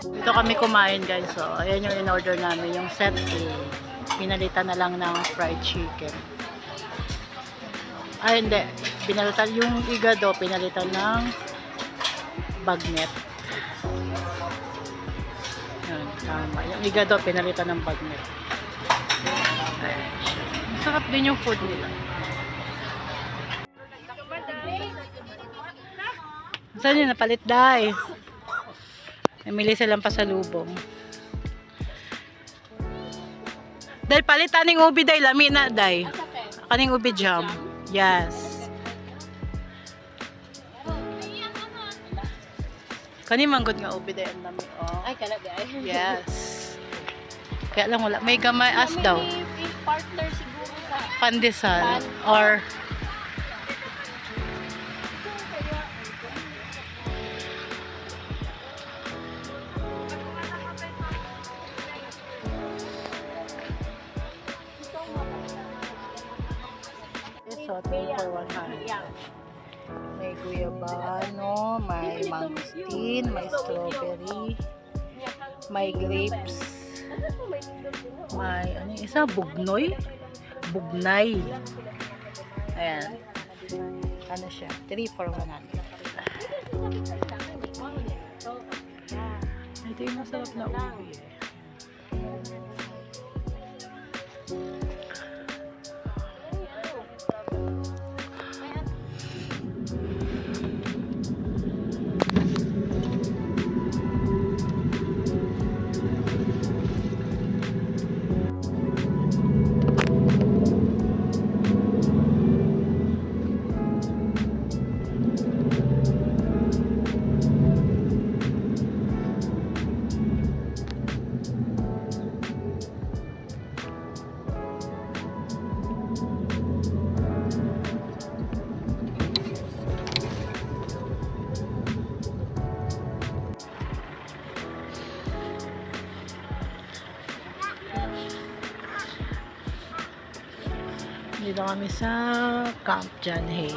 Dito kami kumain guys. So, ayan yung in-order namin. Yung set A. Pinalitan na lang ng fried chicken. Ay, hindi. Pinalitan yung igado. Pinalitan ng bagnet. Yan, tama. Yung igado, pinalitan ng bagnet. Ayan siya. Masarap din yung food nila. Saan yun? Napalit dahil. Namili silang pasalubong. Dahil palitan ng ubi dahil. Lami na dahil. Kaning ubi jam. Yes. Kaning manggod nga ubi dahil. Lami. Oh. Ay, kalaga. Yes. Kaya lang wala. May gamay as daw. May partner siguro sa Pandesal. Or so, 3 for 100. May guyabano, may mangosteen, may strawberry, may grapes, may ano yung isa, bugnoy, bugnay. Ayan. Ano siya? 3 for 100. Ito yung masarap na ubi eh. Dito kami sa Camp John Hay.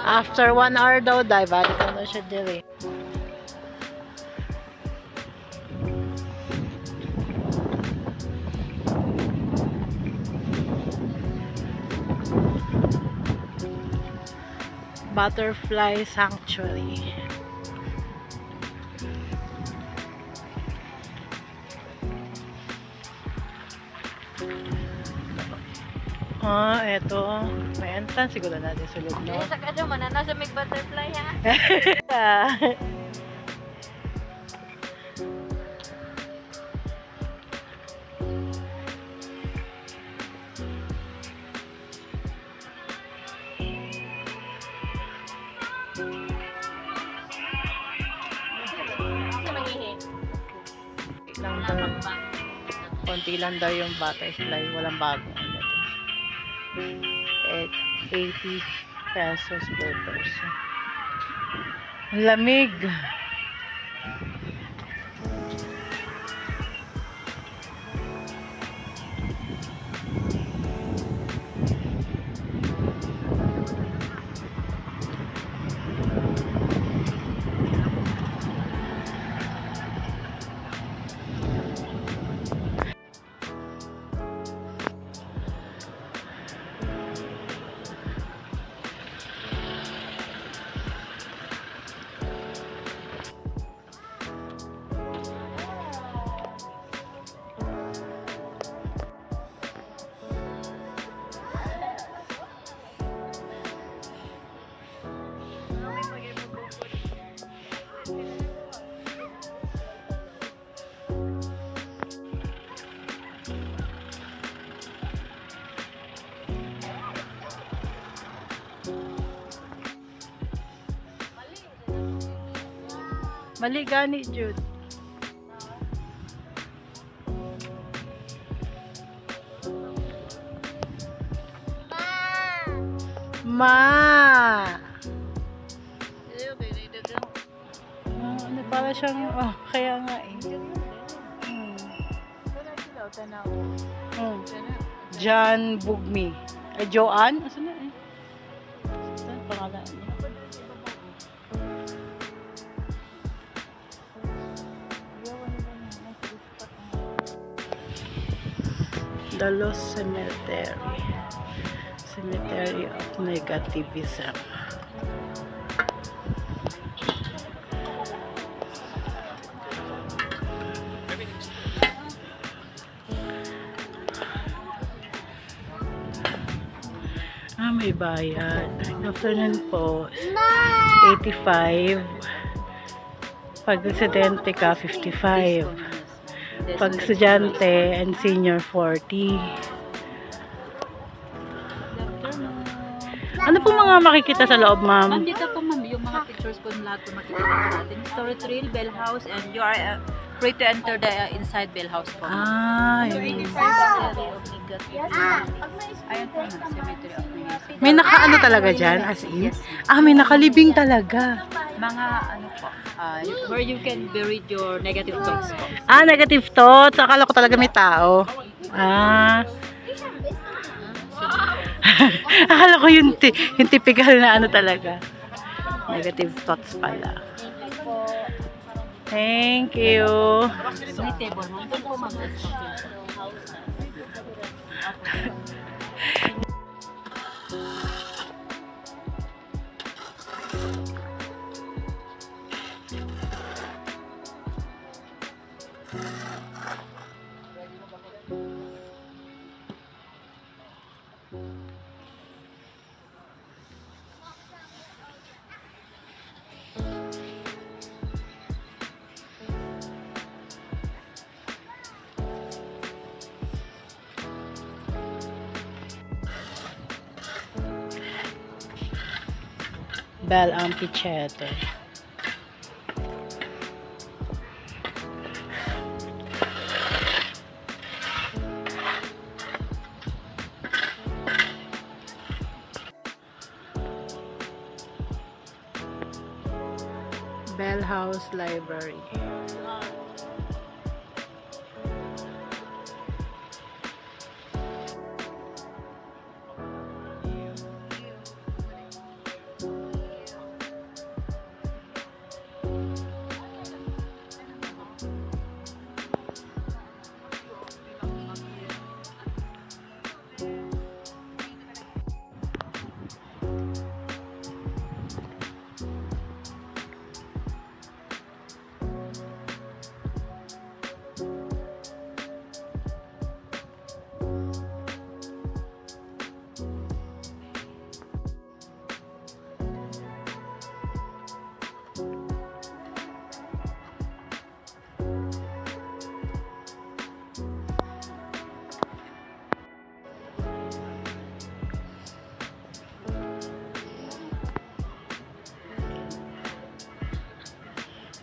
After 1 hour daw, dive. Balik na siya dili. Butterfly Sanctuary. Ah, eto. May entrance siguro natin sa loob, no? Sa kadyo, manana sa may butterfly, ha? Konti lang daw yung butterfly, walang bago. At 80 pesos per person. Ang lamig. Mali gani, Jude. Ma! Ano Para siyang, oh, kaya nga eh. John Bugmi. Joanne? Asan na eh? Saan pangalan niya? Dalos Cemetery. Cemetery of Negativism. May bayad. Good afternoon po. 85. Pag residente ka, 55. Pag estudyante and senior, 40. Ano po mga makikita sa loob, ma'am? Ma'am, dito po ma'am, yung mga pictures po lahat po makikita natin. Story Trail, Bell House, and you are free to enter the inside Bell House po. Yun. Cemetery of Negativism. Ayun po ma'am, Cemetery of Negativism. May nakaano talaga dyan, as in? May nakalibing talaga. Mga ano po, where you can bury your negative thoughts po. Negative thoughts. Akala ko talaga may tao. Akala ko yung typical na ano talaga. Negative thoughts pala. Thank you. May table ma'am. Doon po ma'am. Bell Amphitheater. Bell House Library.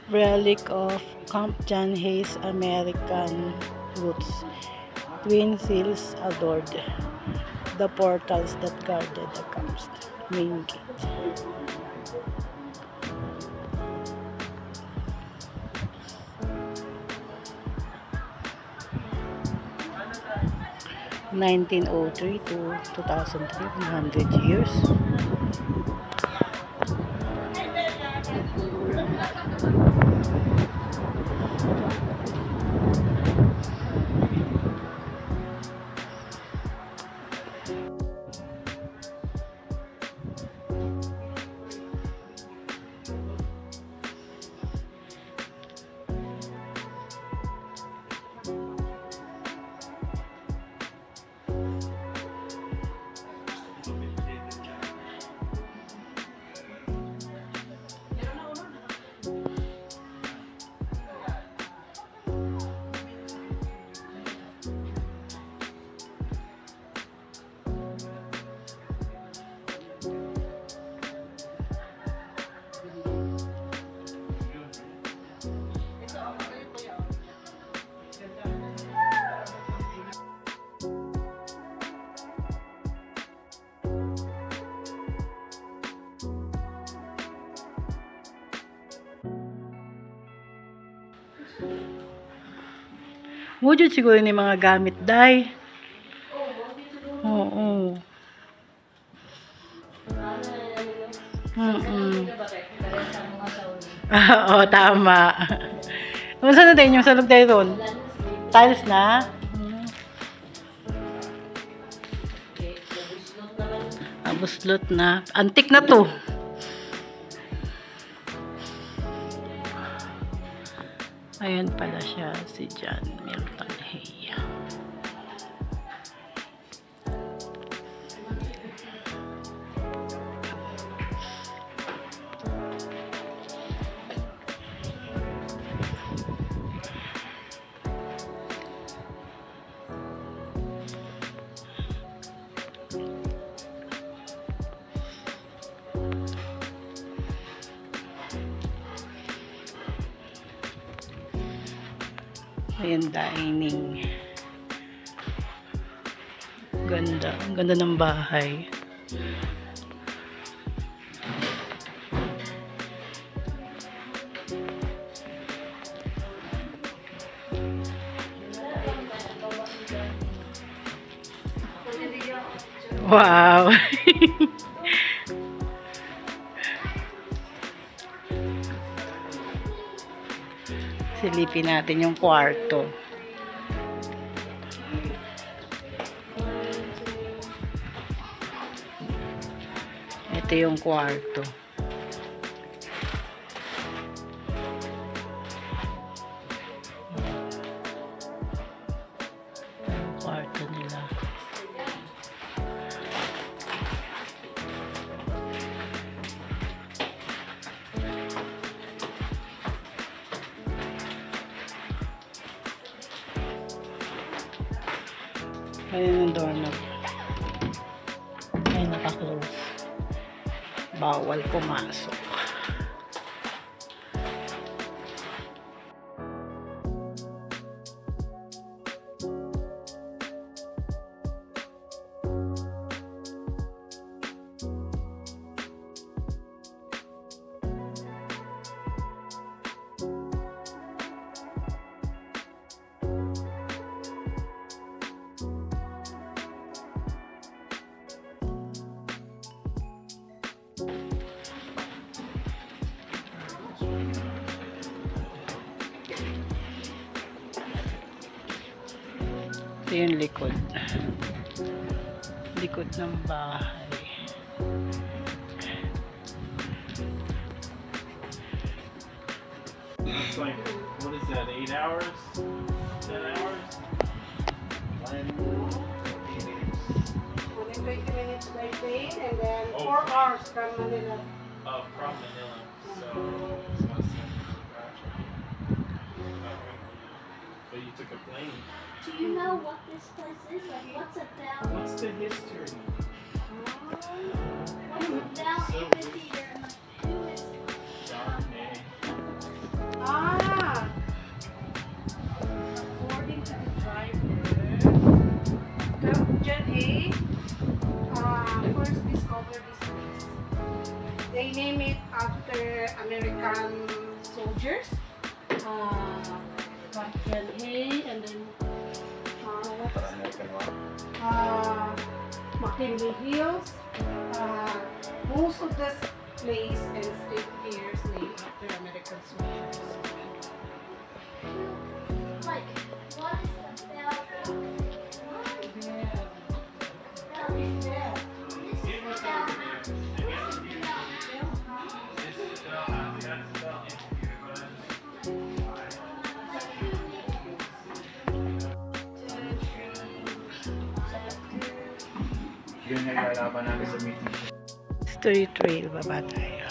Relic of Camp John Hayes American Roots. Twin seals adored the portals that guarded the camp's main gate. (1903 to 2003), 100 years. Mujud siguro ni mga gamit, day. Oo. Oo, tama. Kumusta na tayo yung salog tayo doon? Tiles na? Buslot na. Antik na to. Ayan pala siya, si John Milton Hay. Ayan, dining. Ganda. Ang ganda ng bahay. Wow! Silipin natin yung kwarto. Ito yung kwarto. Yung kwarto nila. Ayan yung doorknob. Ay, naka-close. Bawal pumasok. Ito yung likod. Likod ng bahay. It's like, what is that, 8 hours? 10 hours? Only 20 minutes by train and then Oh. 4 hours from Manila. From Manila. So, it's about 7. Gotcha. Okay. But you took a plane. Do you know what this place is? Like, what's a bell? What's the history? What's a bell So amphitheater? And like, who is John Hay. Ah! According to the driver, John Hay first discovered this place. They name it after American soldiers. John Hay and then McKinley Hills. Most of this place and state here is named after American soldiers. like, what is the bell? Bell is bell. This is the bell. This is the bell. Yun yung lalaban namin sa meeting. History trail, baba tayo.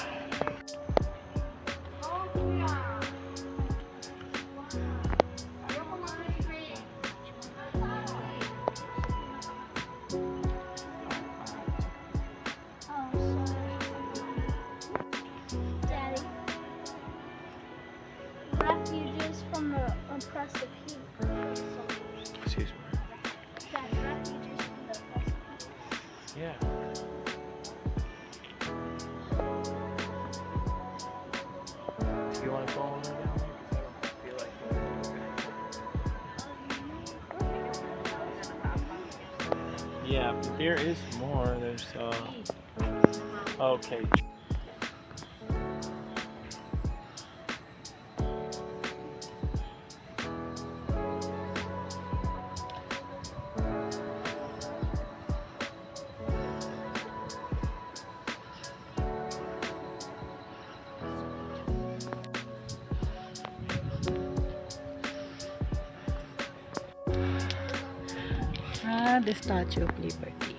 Daddy. Refuges from the oppressive heat. Excuse me. That's refuges from the oppressive heat. Yeah. Do you want to go on down there? 'Cause I don't feel like Yeah, but there is more. There's okay. The Statue of Liberty.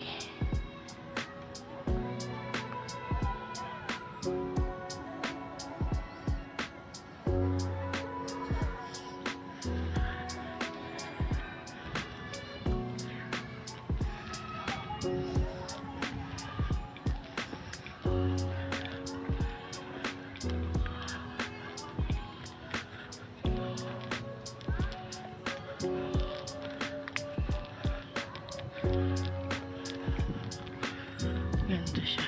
Ganda siya.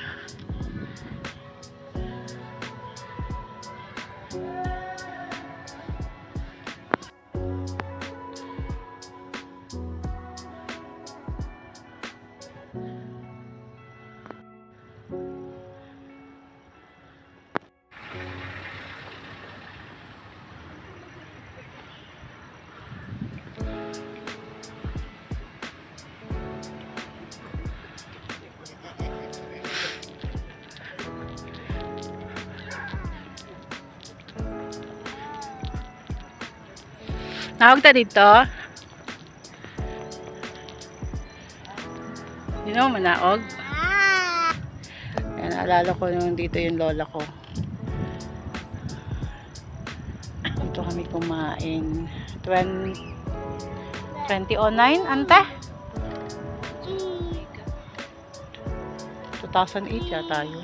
Tawag ta dito. Hindi naman manaog. Ayan, naalala ko nung dito yung lola ko. Dito kami kumain. 2009, ante? 2008 yata yun.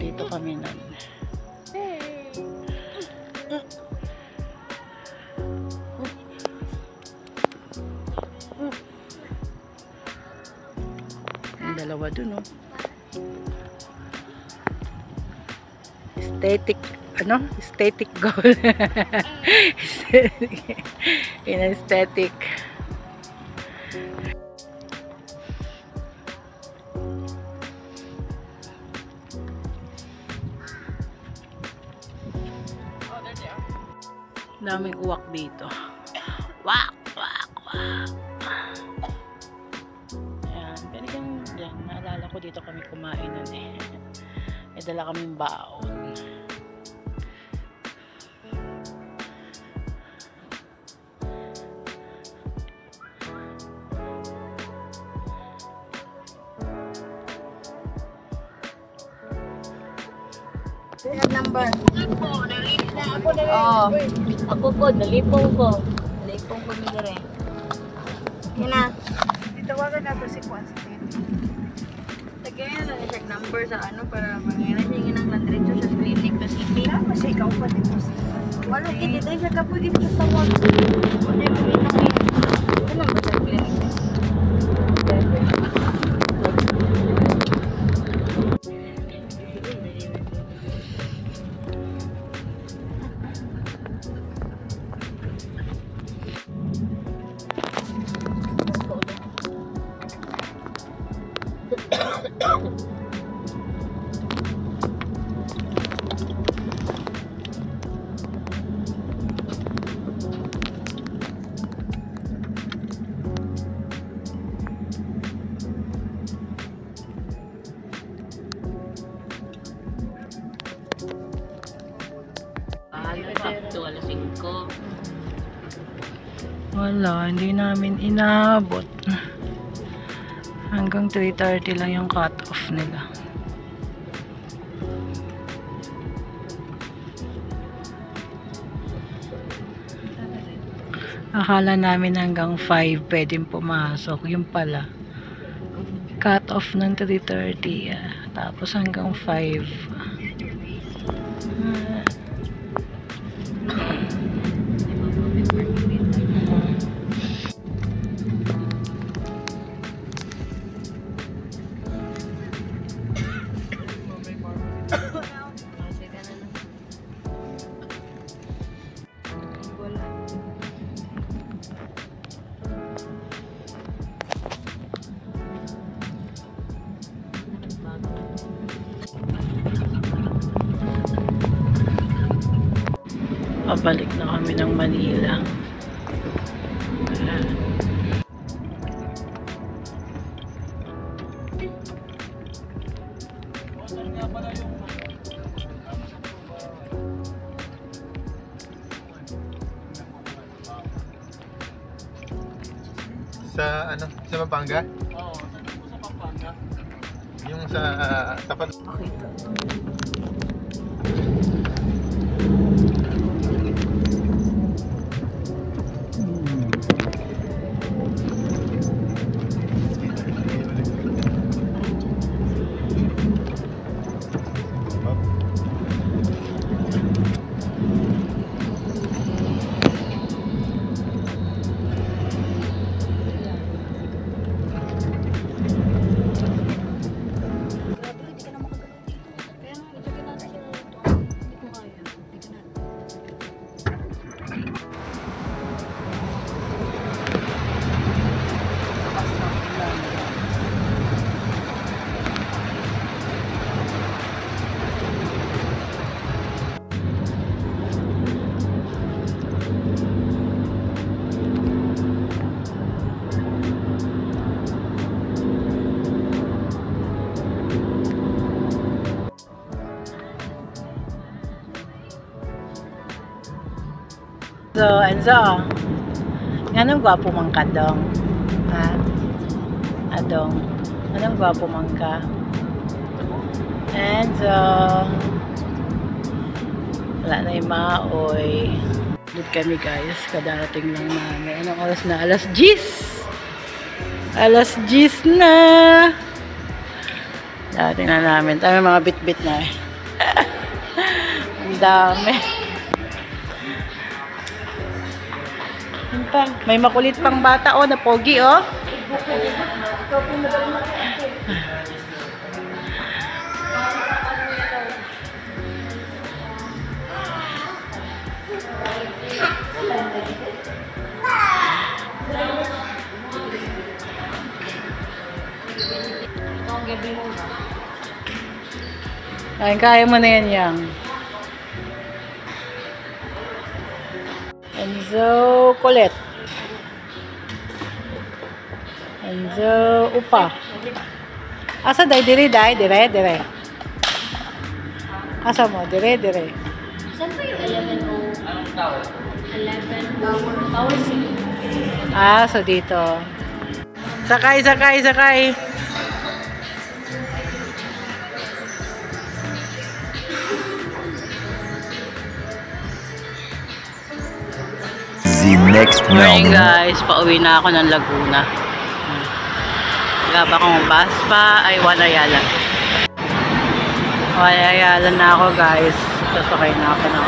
Dito kami nun. Yung dalawa dun, oh. Aesthetic goal. In aesthetic. Daming uwak dito. Wak, wak, wak. Ayan, ganyan dyan. Naalala ko dito kami kumain nun eh. May dala kaming baon. Number. Oh. Ako po, nalipong ko. Nalipong ko nila rin. Yan na. Itawagan nato si Juan sa Tete. Tagayan na check number sa ano para mangyayari niya ng landretso sa clinic na city. Kasi ikaw pa dito sa Wala, hindi tayo siya ka pwede sa tawag. Wala, hindi na ngayon. Ano ba sa clinic? Up to alas 5. Wala, hindi namin inabot. Hanggang 3:30 lang yung cut-off nila. Akala namin hanggang 5 pwedeng pumasok. Yung pala, cut-off ng 3:30. Tapos hanggang 5. Pabalik na kami ng Manila. Ayan. Sa ano? Sa Pampanga? Oo, saan po sa Pampanga? Yung sa tapat. Okay to. So, Enzo, anong gwapo man ka, Dong? Ha? Adong, anong gwapo man ka? Enzo, wala na yung maoy. Doon kami guys, kadarating lang namin. Anong oras na? Alas 10! Alas 10 na! Darating na namin. Tayo mga bit-bit na eh. Ang dami. May makulit pang bata na pogi Kaya mo na yan yang. Enzo Colette. Enzo Upa. Asa day? Dire. Asa mo? Dire. Saan pa yung 11 Tower C? So dito. Sakay. The next Morning morning. guys, pauwi na ako ng Laguna. Wala pa akong bus pa, ay Walayala. Walayala na ako guys. Sasakay na ako ng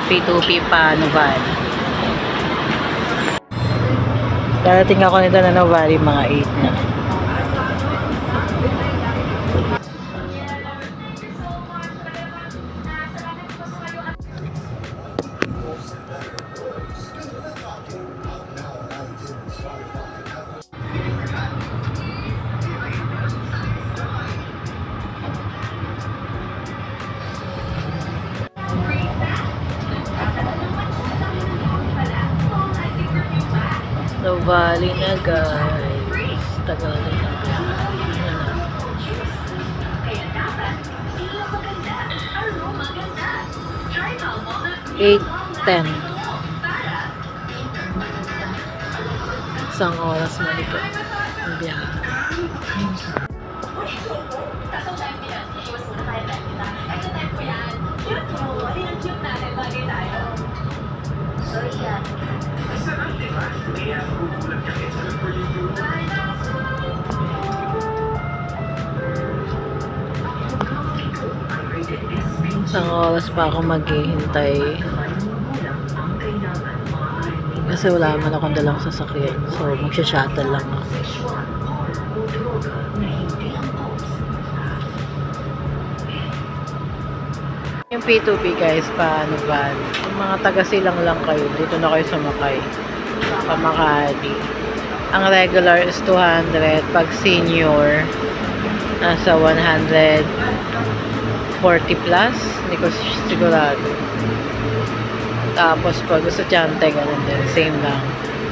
P2P pa Noval. Darating ako nito na Noval mga 8 na. Novali na guys. Tagalog na. 8:10. Isang oras malikot ang biyahe. Isang oras pa ako maghihintay kasi wala man akong dalang sasakyan, so magsha-shuttle lang ako. Yung P2P guys, paano ba? Yung mga taga-silang lang kayo, dito na kayo sumakay Pamakati. Ang regular is 200, pag senior nasa 140 plus, hindi ko sigurado. Tapos pag estudyante, ganun din. Same lang.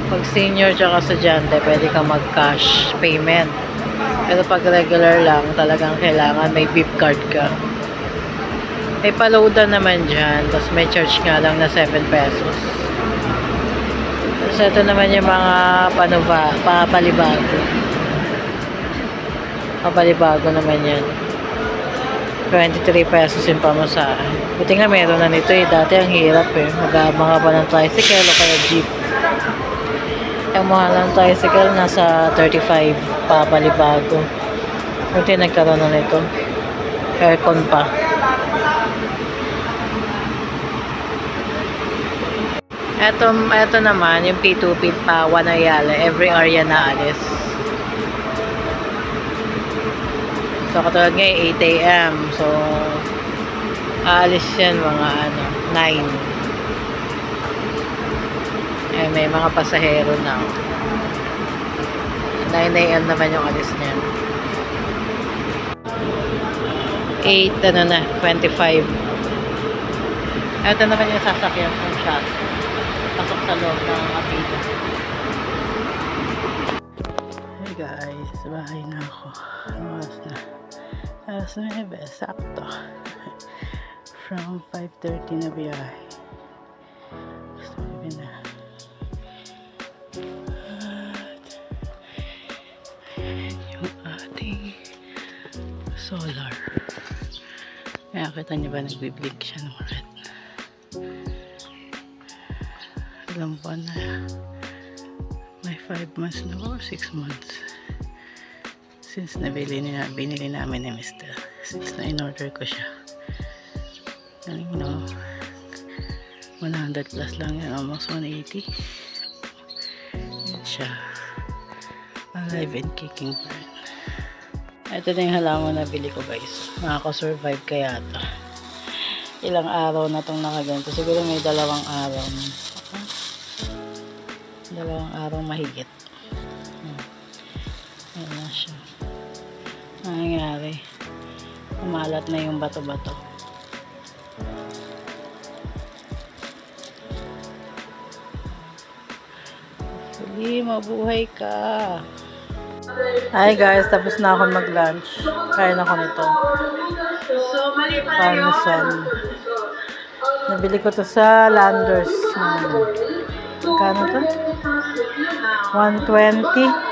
Pag senior tsaka estudyante, pwede ka mag-cash payment. Pero pag regular lang, talagang kailangan may beep card ka. May pa-loadan naman dyan. Tapos may charge nga lang na 7 pesos. Tapos ito naman yung mga papalibago. Papalibago naman yan. 23 pesos yung pamasahe. Buti nga meron na nito eh. Dati ang hirap eh. Mag-aabang ka pa ng tricycle o kaya jeep. Yung mahal ng tricycle nasa 35 papalibago. Buti nagkaroon na nito. Aircon pa. Eto naman, yung P2P pa, Wanayala. Every area na alis. So, katulad ngayon, 8 a.m. So, aalis yan mga 9. Eh, may mga pasahero na. 9 a.m. naman yung alis niya. 25. Ito naman yung sasakyan ng shot. Pasok sa loob ng Apito. Hey guys, bahay na ako. Alas 9, sakto. From 5:30 na biyahe. Sabi na. Yung ating solar. Kaya kita niyo ba nagbiblig siya ng red? Alam po na may 5 months na or 6 months since binili namin ni Mr. Since na in-order ko siya. Galing no, 100 plus lang yan, almost 180. Yan siya, alive and kicking pa rin. Ito na yung halaman na bili ko guys. Makaka-survive kaya ito. Ilang araw na itong nakaganto. Siguro may 2 araw. 2 araw mahigit. Ayan na siya. Ang nangyari, umalat na yung bato-bato. Hopefully, mabuhay ka. Hi guys, tapos na ako mag-lunch. Kain ako nito. Parmesan. Nabili ko to sa Landers. Magkano to? 120.